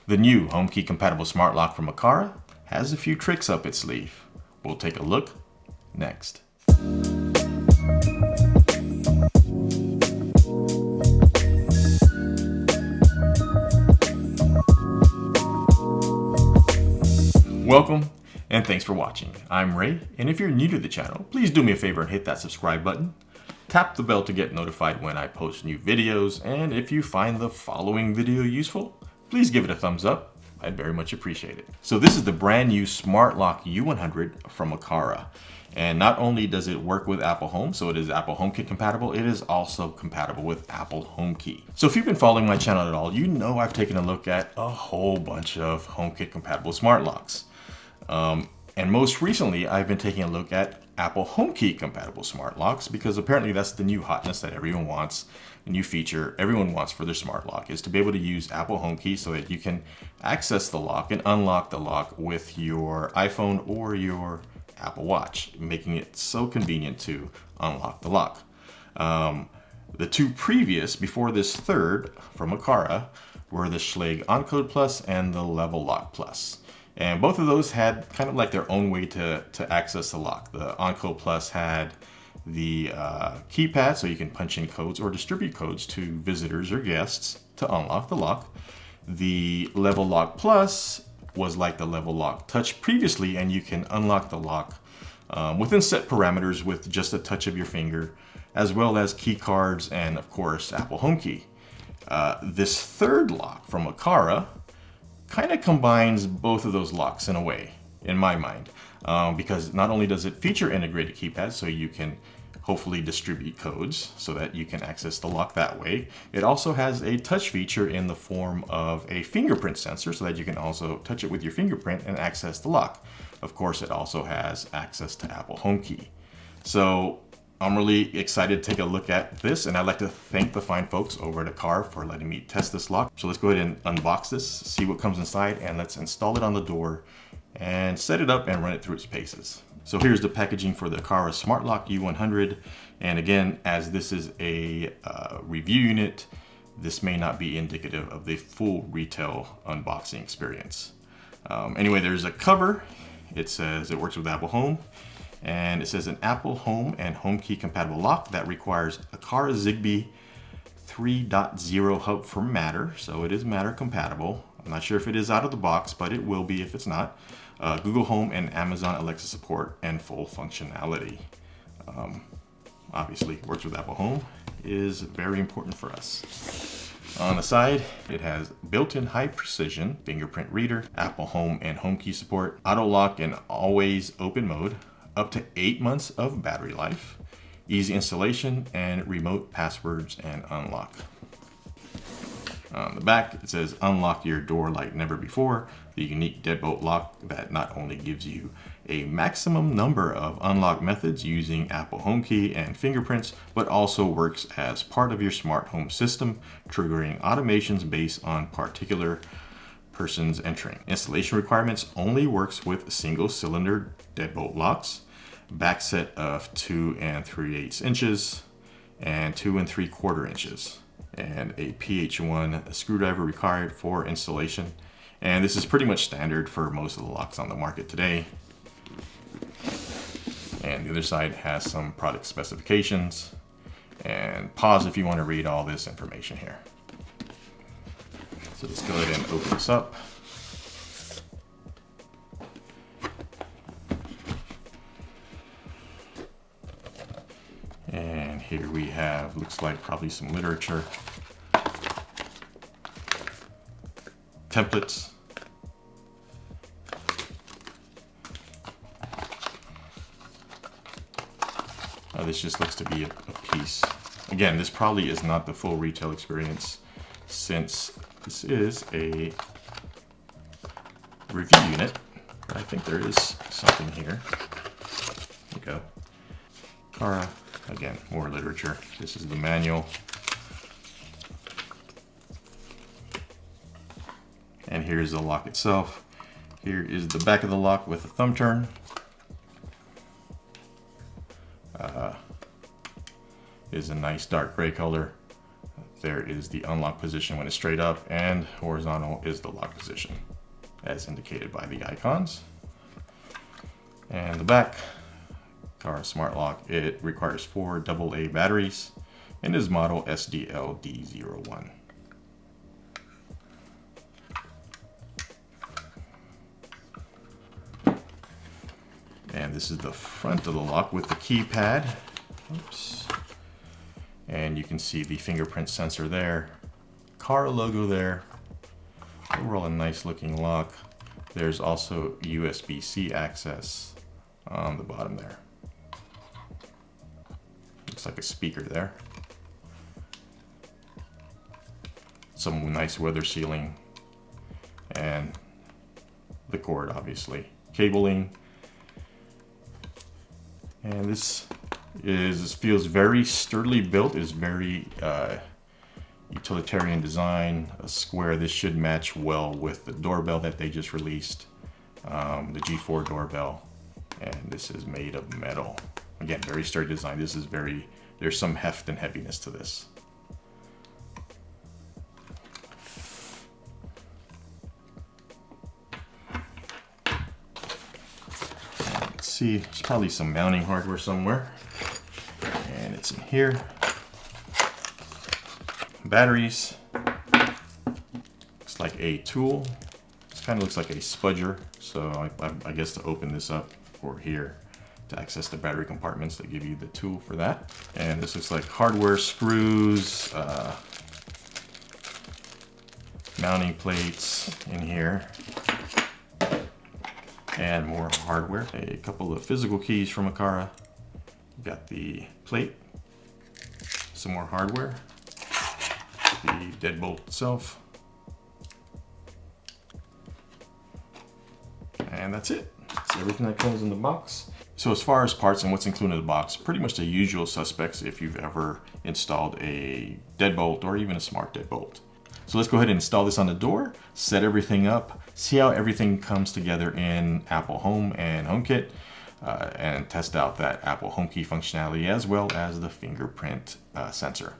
The new HomeKit compatible smart lock from Aqara has a few tricks up its sleeve. We'll take a look next. Welcome and thanks for watching. I'm Ray, and if you're new to the channel, please do me a favor and hit that subscribe button. Tap the bell to get notified when I post new videos, and if you find the following video useful, please give it a thumbs up. I'd very much appreciate it. So this is the brand new Smart-Lock U100 from Aqara. And not only does it work with Apple Home, so it is Apple HomeKit compatible, it is also compatible with Apple HomeKey. So if you've been following my channel at all, you know I've taken a look at a whole bunch of HomeKit compatible smart locks. And most recently, I've been taking a look at Apple HomeKey compatible smart locks because apparently that's the new hotness that everyone wants. A new feature everyone wants for their smart lock is to be able to use Apple HomeKey so that you can access the lock and unlock the lock with your iPhone or your Apple Watch, making it so convenient to unlock the lock. The two previous, before this third from Aqara, were the Schlage Encode Plus and the Level Lock Plus. And both of those had kind of like their own way to access the lock. The Encode Plus had the keypad, so you can punch in codes or distribute codes to visitors or guests to unlock the lock. The Level Lock Plus was like the Level Lock Touch previously, and you can unlock the lock within set parameters with just a touch of your finger, as well as key cards and, of course, Apple HomeKey. This third lock from Aqara kind of combines both of those locks in a way, in my mind, because not only does it feature integrated keypads, so you can hopefully distribute codes so that you can access the lock that way. It also has a touch feature in the form of a fingerprint sensor so that you can also touch it with your fingerprint and access the lock. Of course, it also has access to Apple HomeKey. So I'm really excited to take a look at this, and I'd like to thank the fine folks over at Aqara for letting me test this lock. So let's go ahead and unbox this, see what comes inside, and let's install it on the door and set it up and run it through its paces. So here's the packaging for the Aqara Smart Lock U100. And again, as this is a review unit, this may not be indicative of the full retail unboxing experience. Anyway, there's a cover. It says it works with Apple Home. And it says an Apple Home and HomeKey compatible lock that requires Aqara Zigbee 3.0 hub for Matter. So it is Matter compatible. I'm not sure if it is out of the box, but it will be if it's not. Google Home and Amazon Alexa support and full functionality. Obviously works with Apple Home, is very important for us. On the side, it has built-in high precision fingerprint reader, Apple Home and HomeKey support, auto lock and always open mode, up to 8 months of battery life, easy installation, and remote passwords and unlock. On the back, it says unlock your door like never before, the unique deadbolt lock that not only gives you a maximum number of unlock methods using Apple HomeKey and fingerprints, but also works as part of your smart home system, triggering automations based on particular persons entering. Installation requirements only works with single cylinder deadbolt locks, back set of 2 3/8 inches and 2 3/4 inches, and a PH1 screwdriver required for installation. And this is pretty much standard for most of the locks on the market today. And the other side has some product specifications. And pause if you want to read all this information here. So let's go ahead and open this up. And here we have, looks like probably some literature, templates, this just looks to be a piece. Again, this probably is not the full retail experience since this is a review unit, but I think there is something here. There we go. Aqara. Again, more literature. This is the manual. And here's the lock itself. Here is the back of the lock with a thumb turn. Is a nice dark gray color. There is the unlock position when it's straight up, and horizontal is the lock position, as indicated by the icons. And the back, Aqara Smart Lock, it requires 4 AA batteries and is model SDLD01. And this is the front of the lock with the keypad. Oops. And you can see the fingerprint sensor there, Aqara logo there. Overall a nice looking lock. There's also USB-C access on the bottom there. Looks like a speaker there. Some nice weather sealing, and the cord obviously. Cabling. And this feels very sturdily built, is very utilitarian design, a square. This should match well with the doorbell that they just released, the G4 doorbell, and this is made of metal. Again, very sturdy design. This is there's some heft and heaviness to this. Let's see, there's probably some mounting hardware somewhere, and it's in here. Batteries. Looks like a tool. This kind of looks like a spudger, so I guess to open this up, or here to access the battery compartments, they give you the tool for that. And this looks like hardware, screws, mounting plates in here, and more hardware. A couple of physical keys from Aqara. Got the plate, some more hardware, the deadbolt itself, and that's it. That's everything that comes in the box. So as far as parts and what's included in the box, pretty much the usual suspects if you've ever installed a deadbolt or even a smart deadbolt. So let's go ahead and install this on the door, set everything up, see how everything comes together in Apple Home and HomeKit, and test out that Apple HomeKey functionality as well as the fingerprint sensor.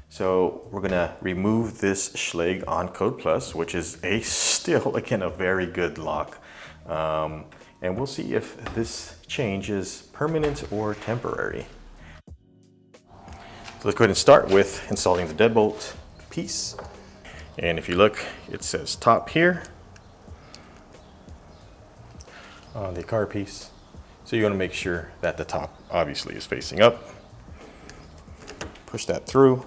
So we're gonna remove this Schlage on Code Plus, which is still, again, a very good lock. And we'll see if this change is permanent or temporary. So let's go ahead and start with installing the deadbolt piece. And if you look, it says top here on the Aqara piece. So you want to make sure that the top obviously is facing up. Push that through.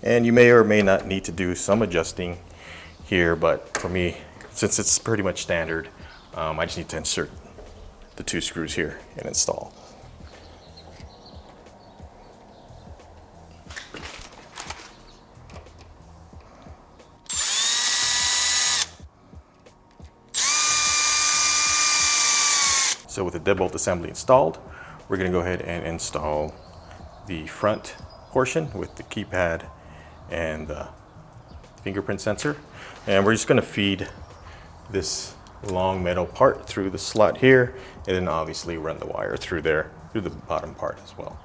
And you may or may not need to do some adjusting here, but for me, since it's pretty much standard, I just need to insert the 2 screws here and install. So with the deadbolt assembly installed, we're going to go ahead and install the front portion with the keypad and the fingerprint sensor. And we're just going to feed this long metal part through the slot here, and then obviously run the wire through there, through the bottom part as well.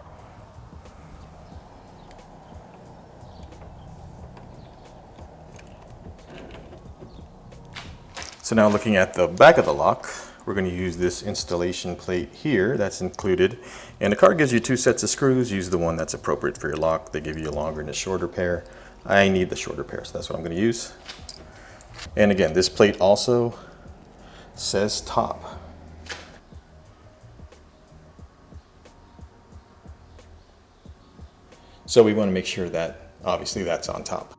So now looking at the back of the lock, we're going to use this installation plate here that's included. And the card gives you 2 sets of screws. Use the one that's appropriate for your lock. They give you a longer and a shorter pair. I need the shorter pair, so that's what I'm going to use. And again, this plate also says top. So we want to make sure that obviously that's on top.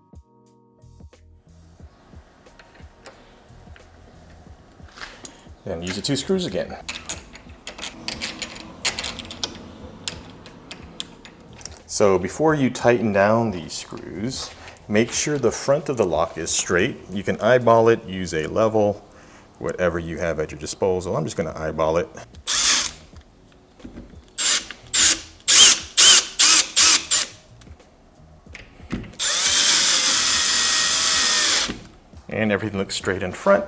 Then use the 2 screws again. So before you tighten down these screws, make sure the front of the lock is straight. You can eyeball it, use a level, whatever you have at your disposal. I'm just going to eyeball it. And everything looks straight in front.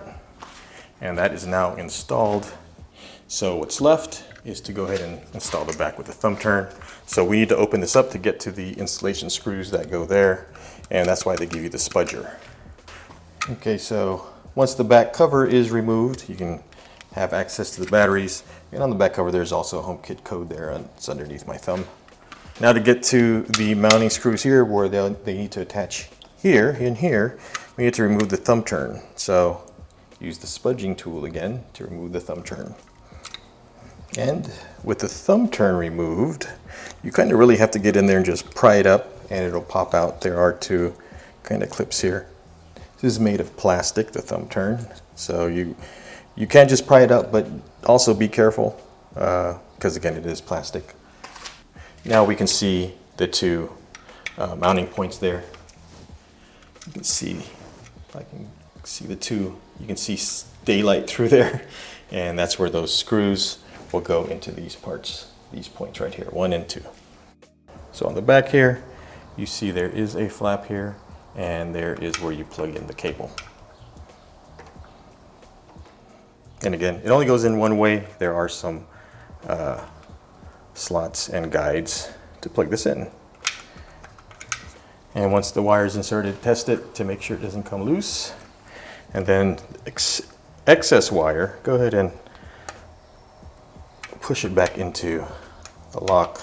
And that is now installed. So what's left is to go ahead and install the back with the thumb turn. So we need to open this up to get to the installation screws that go there, and that's why they give you the spudger. Okay, so once the back cover is removed, you can have access to the batteries, and on the back cover there's also a HomeKit code there, and it's underneath my thumb. Now to get to the mounting screws here where they need to attach here, in here, we need to remove the thumb turn. So use the spudging tool again to remove the thumb turn. And with the thumb turn removed, you kind of really have to get in there and just pry it up and it'll pop out. There are two kind of clips here. This is made of plastic, the thumb turn. So you can't just pry it up, but also be careful because again, it is plastic. Now we can see the two mounting points there. You can see, if I can see the two, you can see daylight through there. And that's where those screws will go into these parts, these points right here, 1 and 2. So on the back here, you see there is a flap here, and there is where you plug in the cable. And again, it only goes in one way. There are some slots and guides to plug this in. And once the wire is inserted, test it to make sure it doesn't come loose. And then excess wire, go ahead and push it back into the lock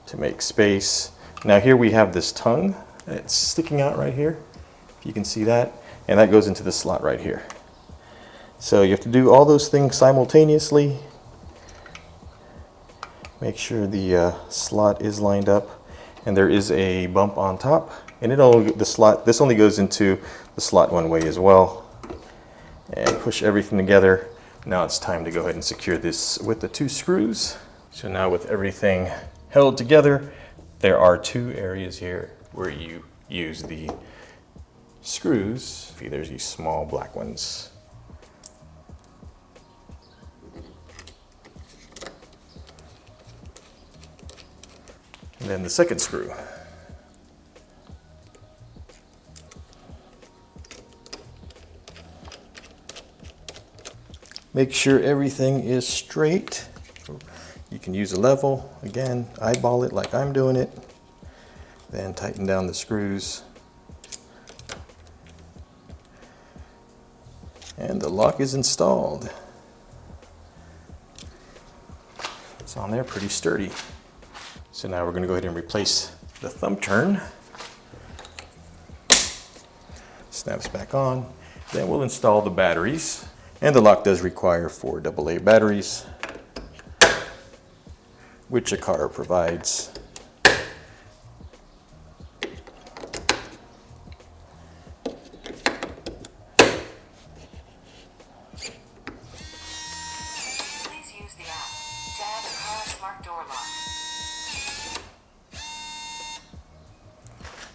to make space. Now here we have this tongue that's sticking out right here, if you can see that, and that goes into the slot right here. So you have to do all those things simultaneously. Make sure the slot is lined up, and there is a bump on top, and this only goes into the slot one way as well. And push everything together. Now it's time to go ahead and secure this with the 2 screws. So now with everything held together, there are 2 areas here where you use the screws. There's these small black ones. And then the second screw. Make sure everything is straight. You can use a level. Again, eyeball it like I'm doing it. Then tighten down the screws. And the lock is installed. It's on there pretty sturdy. So now we're going to go ahead and replace the thumb turn. Snaps back on. Then we'll install the batteries. And the lock does require 4 AA batteries, which Aqara provides. Please use the app to add Aqara Smart Door Lock.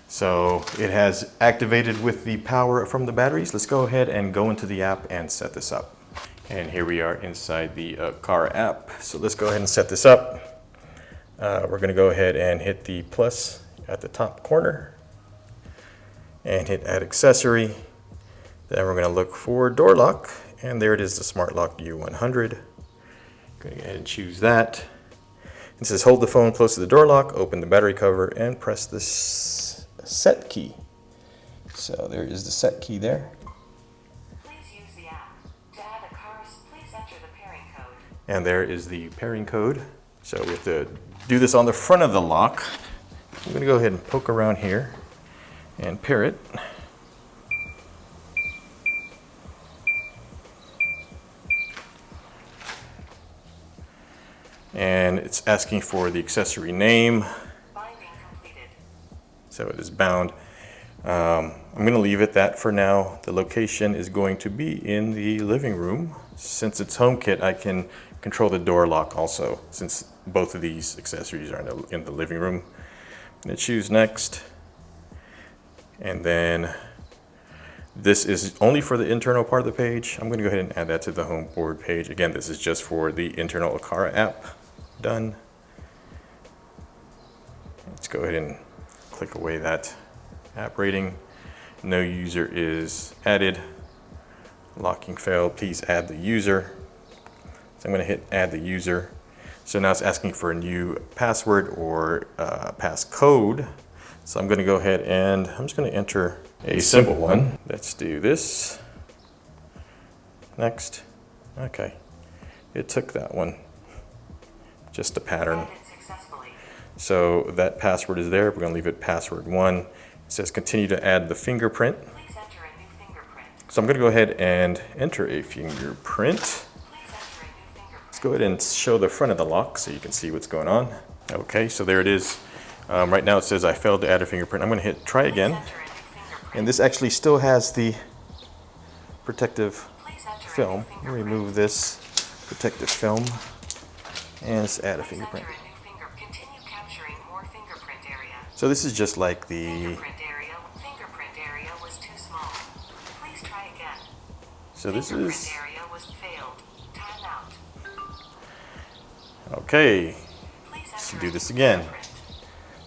So it has activated with the power from the batteries. Let's go ahead and go into the app and set this up. And here we are inside the Aqara app. So let's go ahead and set this up. We're going to go ahead and hit the plus at the top corner and hit add accessory. Then we're going to look for door lock, and there it is, the Smart Lock U100. Going to go ahead and choose that. It says hold the phone close to the door lock, open the battery cover, and press this set key. So there is the set key there. Please use the app to add Aqara's. Please enter the pairing code. And there is the pairing code. So we have to do this on the front of the lock. I'm going to go ahead and poke around here and pair it. And it's asking for the accessory name. Binding completed. So it is bound. I'm going to leave it that for now. The location is going to be in the living room. Since it's HomeKit, I can control the door lock also, since both of these accessories are in the living room. I'm going to choose next. And then this is only for the internal part of the page. I'm going to go ahead and add that to the home board page. Again, this is just for the internal Aqara app. Done. Let's go ahead and click away that app rating. No user is added. Locking failed. Please add the user. So I'm going to hit add the user. So now it's asking for a new password or passcode. So I'm going to go ahead and I'm just going to enter a simple one. Let's do this. Next. Okay. It took that one. Just a pattern. Added successfully. So that password is there. We're going to leave it password 1. It says continue to add the fingerprint. Please enter a new fingerprint. So I'm going to go ahead and enter a fingerprint. Please enter a new fingerprint. Let's go ahead and show the front of the lock so you can see what's going on. Okay, so there it is. Right now it says I failed to add a fingerprint. I'm going to hit try again. Enter a new fingerprint. And this actually still has the protective Please enter a new film. fingerprint. Remove this protective film and let's add a Please fingerprint. enter a new finger. Continue capturing more fingerprint area. So this is just like the, Fingerprint area was too small. Please try again. so this Fingerprint is, area was failed. Time out. okay, Please let's enter do a this new again. fingerprint.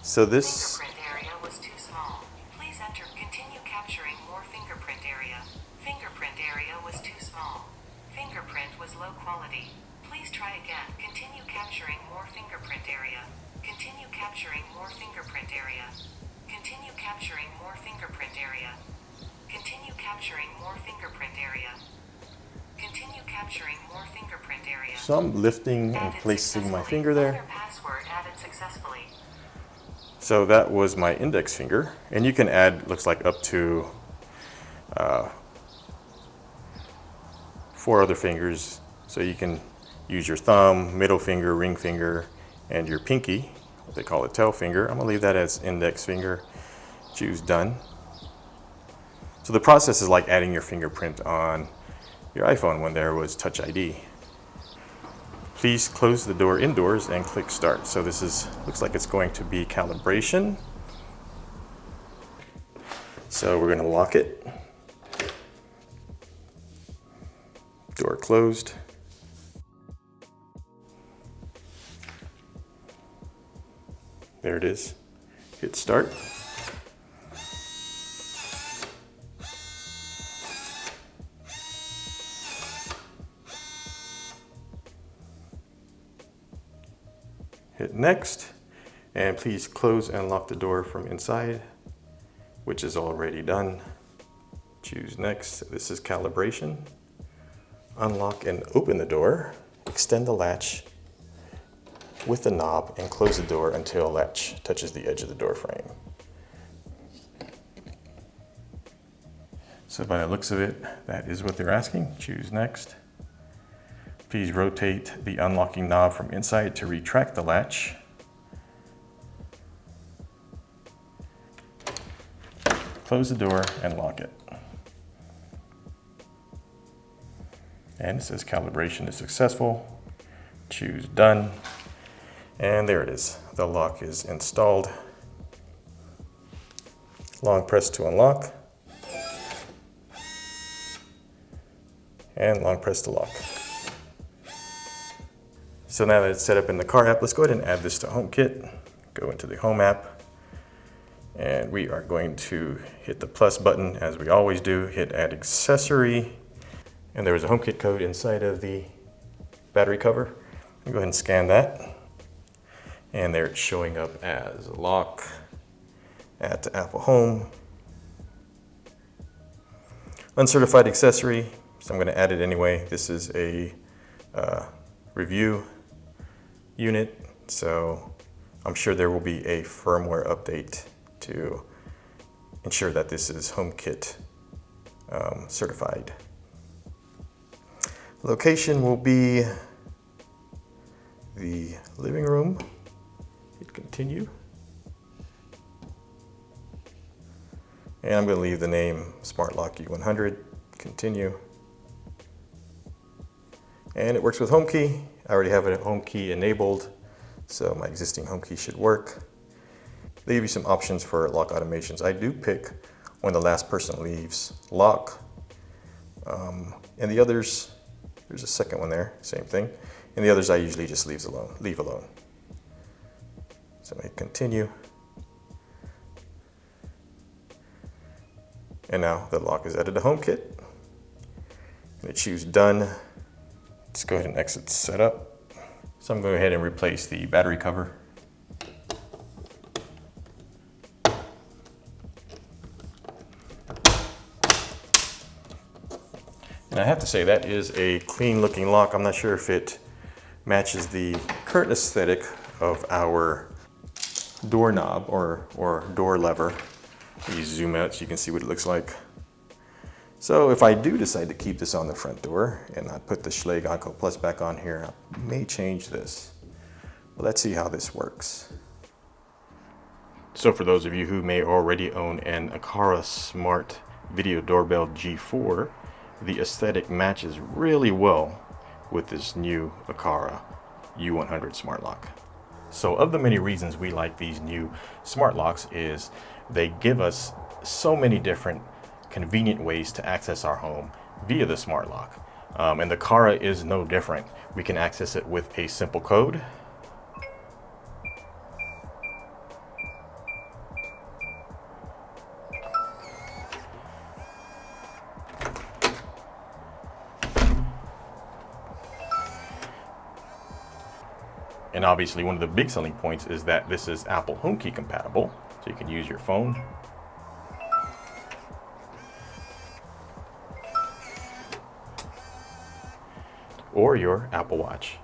So this, Fingerprint area was too small. Please enter. Continue capturing more fingerprint area. Fingerprint area was too small. Fingerprint was low quality. Please try again. Continue capturing more fingerprint area. Continue capturing more fingerprint area. Continue capturing more fingerprint area. Continue capturing more fingerprint area. Continue capturing more fingerprint area. so I'm lifting and Added placing my successfully. finger there. Other password added successfully. So that was my index finger. And you can add, looks like up to 4 other fingers. So you can use your thumb, middle finger, ring finger, and your pinky, what they call a tail finger. I'm gonna leave that as index finger. Choose done. So the process is like adding your fingerprint on your iPhone when there was Touch ID. Please close the door indoors and click start. So this is, looks like it's going to be calibration. So we're gonna lock it. Door closed. There it is. Hit start. Hit next, and please close and lock the door from inside, which is already done. Choose next. This is calibration. Unlock and open the door. Extend the latch with the knob and close the door until latch touches the edge of the door frame. So by the looks of it, that is what they're asking. Choose next. Please rotate the unlocking knob from inside to retract the latch. Close the door and lock it. And it says calibration is successful. Choose done. And there it is. The lock is installed. Long press to unlock. And long press to lock. So now that it's set up in the car app, let's go ahead and add this to HomeKit. Go into the Home app. And we are going to hit the plus button as we always do. Hit add accessory. And there is a HomeKit code inside of the battery cover. Go ahead and scan that. And there it's showing up as lock, add to Apple Home. Uncertified accessory, so I'm going to add it anyway. This is a review unit, so I'm sure there will be a firmware update to ensure that this is HomeKit certified. Location will be the living room. Hit continue. And I'm going to leave the name Smart Lock U100. Continue. And it works with HomeKey. I already have a HomeKey enabled, so my existing HomeKey should work. They give you some options for lock automations. I do pick when the last person leaves lock. And the others, there's a second one there, same thing. And the others I usually just leave alone. So I continue. And now the lock is added to HomeKit. I'm going to choose done. Let's go ahead and exit setup. So I'm going to go ahead and replace the battery cover. And I have to say that is a clean looking lock. I'm not sure if it matches the current aesthetic of our doorknob or door lever. You zoom out so you can see what it looks like. So if I do decide to keep this on the front door and I put the Schlage Onco Plus back on here, I may change this. But let's see how this works. So for those of you who may already own an Aqara Smart Video Doorbell G4, the aesthetic matches really well with this new Aqara U100 smart lock. So of the many reasons we like these new smart locks is they give us so many different convenient ways to access our home via the smart lock. And the Aqara is no different. We can access it with a simple code. And obviously one of the big selling points is that this is Apple HomeKit compatible. So you can use your phone. Or your Apple Watch.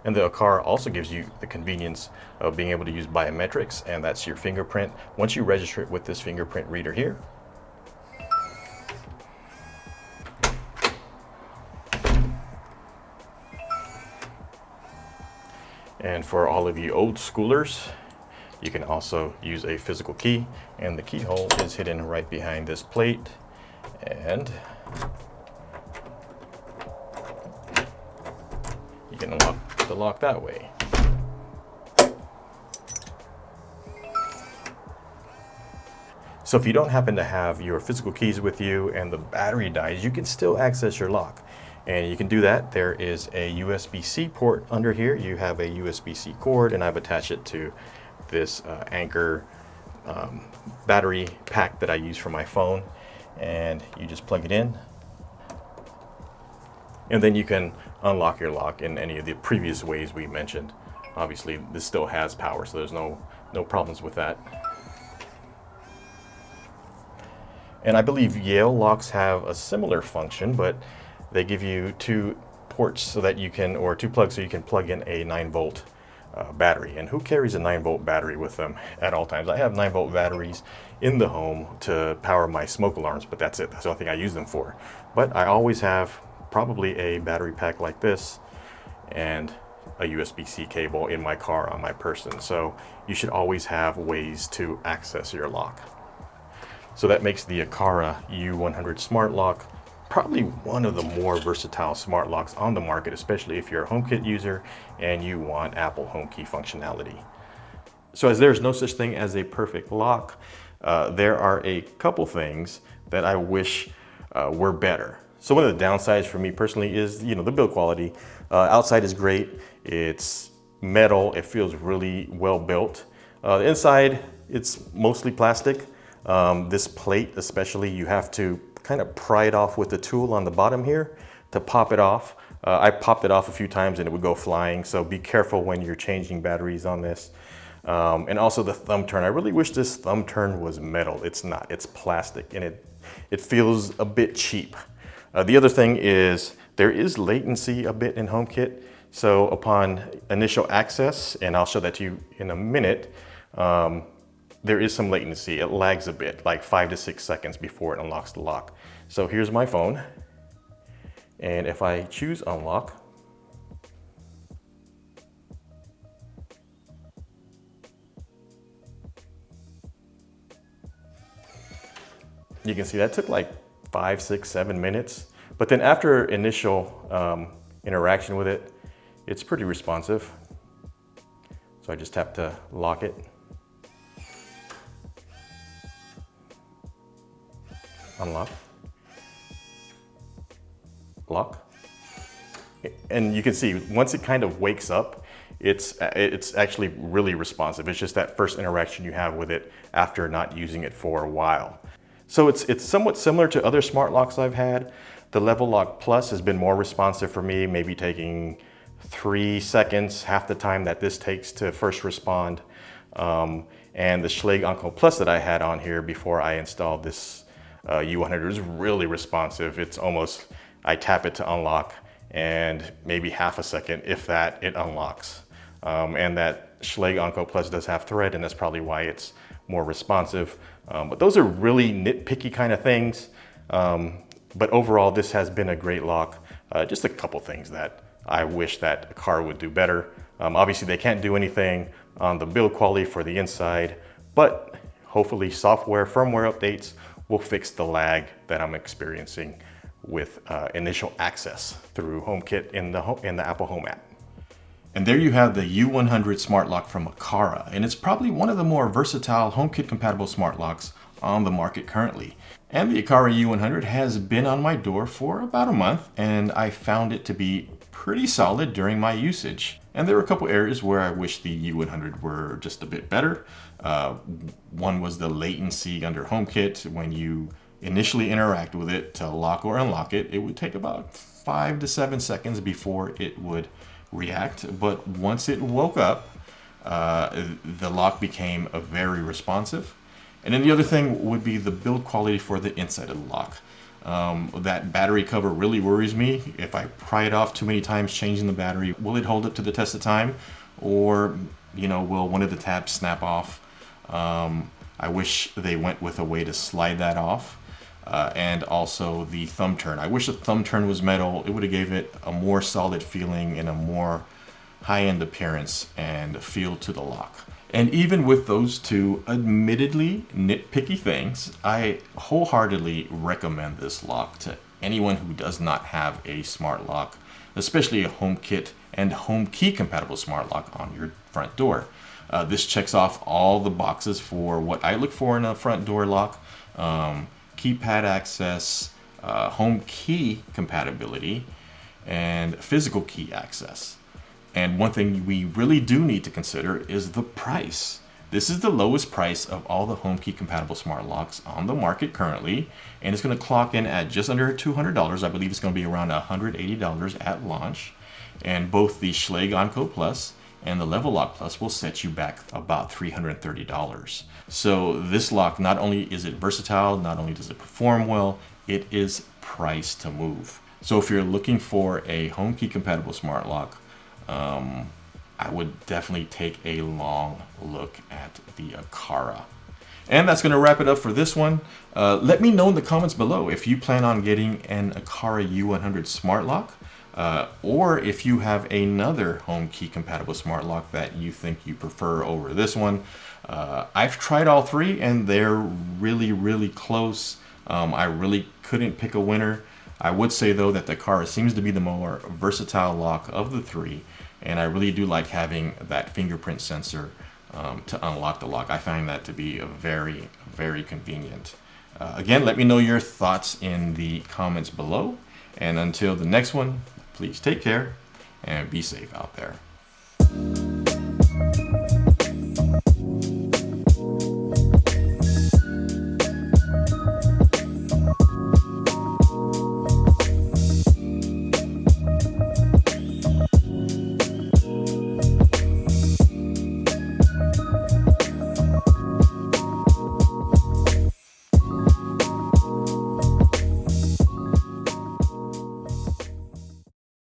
And the Aqara also gives you the convenience of being able to use biometrics, and that's your fingerprint. Once you register it with this fingerprint reader here, and for all of you old schoolers, you can also use a physical key, and the keyhole is hidden right behind this plate. And you can unlock the lock that way. So if you don't happen to have your physical keys with you and the battery dies, you can still access your lock. And you can do that. There is a USB-C port under here. You have a USB-C cord, and I've attached it to this Anchor battery pack that I use for my phone. And you just plug it in. And then you can unlock your lock in any of the previous ways we mentioned. Obviously, this still has power, so there's no problems with that. And I believe Yale locks have a similar function, but they give you two ports so that you can, or two plugs so you can plug in a 9-volt battery. And who carries a 9-volt battery with them at all times? I have 9-volt batteries in the home to power my smoke alarms, but that's it. That's the only thing I use them for. But I always have probably a battery pack like this and a USB-C cable in my car on my person. So you should always have ways to access your lock. So that makes the Aqara U100 smart lock probably one of the more versatile smart locks on the market, especially if you're a HomeKit user and you want Apple HomeKey functionality. So as there's no such thing as a perfect lock, there are a couple things that I wish were better. So one of the downsides for me personally is, the build quality. Outside is great. It's metal. It feels really well built. The inside, it's mostly plastic. This plate especially, you have to kind of pry it off with the tool on the bottom here to pop it off. I popped it off a few times and it would go flying, so be careful when you're changing batteries on this. And also the thumb turn. I really wish this thumb turn was metal. It's not, it's plastic, and it feels a bit cheap. The other thing is there is latency a bit in HomeKit. So upon initial access, and I'll show that to you in a minute, there is some latency. It lags a bit, like 5 to 6 seconds before it unlocks the lock. So here's my phone. And if I choose unlock, you can see that took like 5, 6, 7 minutes. But then after initial interaction with it, it's pretty responsive. So I just tap to lock it. Unlock. Lock. And you can see once it kind of wakes up it's actually really responsive. It's just that first interaction you have with it after not using it for a while. So it's somewhat similar to other smart locks I've had. The Level Lock Plus has been more responsive for me, maybe taking 3 seconds, half the time that this takes to first respond. And the Schlage Encore Plus that I had on here before I installed this U100 is really responsive. It's almost, I tap it to unlock and maybe half a second, if that, it unlocks. And that Schlage Encore Plus does have thread, and that's probably why it's more responsive. But those are really nitpicky kind of things. But overall, this has been a great lock. Just a couple things that I wish that Aqara would do better. Obviously, they can't do anything on the build quality for the inside, but hopefully software, firmware updates will fix the lag that I'm experiencing with initial access through HomeKit in the Apple Home app. And there you have the U100 smart lock from Aqara, and it's probably one of the more versatile HomeKit compatible smart locks on the market currently. And the Aqara U100 has been on my door for about a month, and I found it to be pretty solid during my usage. And there were a couple areas where I wish the U100 were just a bit better. One was the latency under HomeKit. When you initially interact with it to lock or unlock it, it would take about 5 to 7 seconds before it would react. But once it woke up, the lock became very responsive. And then the other thing would be the build quality for the inside of the lock. That battery cover really worries me. If I pry it off too many times changing the battery, will it hold up to the test of time? Or, will one of the tabs snap off? I wish they went with a way to slide that off. And also the thumb turn. I wish the thumb turn was metal. It would have gave it a more solid feeling and a more high-end appearance and feel to the lock. And even with those two admittedly nitpicky things, I wholeheartedly recommend this lock to anyone who does not have a smart lock, especially a HomeKit and HomeKey compatible smart lock on your front door. This checks off all the boxes for what I look for in a front door lock. Keypad access, home key compatibility, and physical key access. And one thing we really do need to consider is the price. This is the lowest price of all the HomeKey compatible smart locks on the market currently, and it's going to clock in at just under $200. I believe it's going to be around $180 at launch. And both the Schlage Encore Plus and the Level Lock Plus will set you back about $330. So this lock, not only is it versatile, not only does it perform well, it is priced to move. So if you're looking for a HomeKey compatible smart lock, I would definitely take a long look at the Aqara. And that's going to wrap it up for this one. Let me know in the comments below if you plan on getting an Aqara U100 smart lock, or if you have another HomeKey compatible smart lock that you think you prefer over this one. I've tried all three and they're really, really close. I really couldn't pick a winner. I would say though that the Aqara seems to be the more versatile lock of the three, and I really do like having that fingerprint sensor to unlock the lock. I find that to be a very, very convenient. Again, let me know your thoughts in the comments below, and until the next one, please take care and be safe out there.